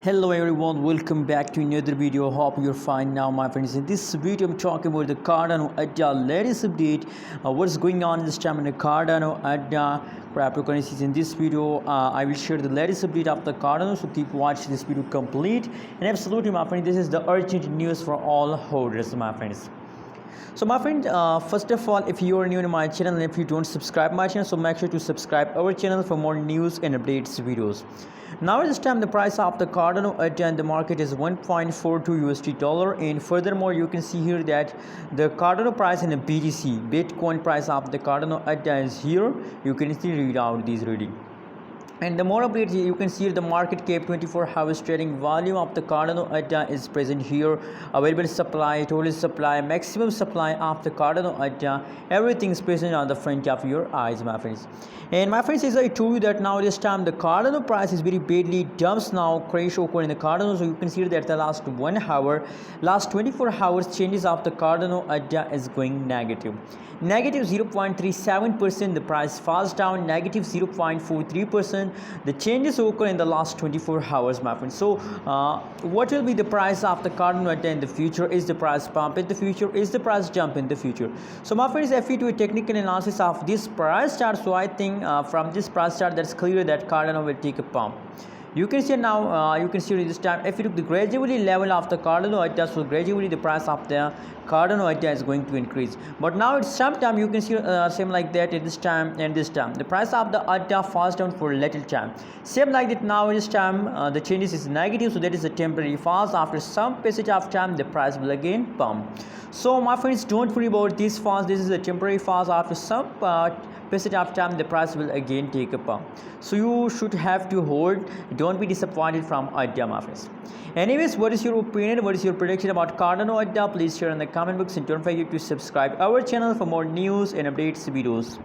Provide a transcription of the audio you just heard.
Hello everyone, welcome back to another video. Hope you're fine now, my friends. In this video I'm talking about the Cardano latest update. What's going on this time in the Cardano cryptocurrencies. In this video I will share the latest update of the Cardano, so keep watching this video complete. And absolutely, my friend, this is the urgent news for all holders, my friends. So my friend, first of all, if you are new to my channel and if you don't subscribe my channel, so make sure to subscribe our channel for more news and updates videos. Now at this time the price of the Cardano in the market is 1.42 USD dollar, and furthermore you can see here that the Cardano price in the BTC Bitcoin price of the Cardano is here. You can see read out these reading. And the more updates, you can see the market cap 24 hours trading volume of the Cardano is present here. Available supply, total supply, maximum supply of the Cardano everything is present on the front of your eyes, my friends. And my friends, as I told you that now this time the Cardano price is very badly dumps now, crash occur in the Cardano. So you can see that the last 1 hour, last 24 hours changes of the Cardano is going negative. Negative 0.37%, the price falls down. Negative 0.43%. The changes occur in the last 24 hours, my friends. So what will be the price of the Cardano in the future? Is the price pump in the future? Is the price jump in the future? So my friends, if we do a technical analysis of this price chart, so I think from this price chart that's clear that Cardano will take a pump. You can see now, you can see this time, if you look the gradually level of the Cardano so gradually the price of the Cardano is going to increase. But now it's sometime you can see same like that at this time and this time. The price of the falls down for a little time. Same like that now this time the changes is negative, so that is a temporary falls. After some passage of time the price will again pump. So my friends, don't worry about this falls. This is a temporary falls. After some passage of time the price will again take a pump. So you should have to hold. Don't be disappointed from idea, my friends. Anyways, what is your opinion, what is your prediction about Cardano idea? Please share in the comment box, and don't forget to subscribe our channel for more news and updates videos.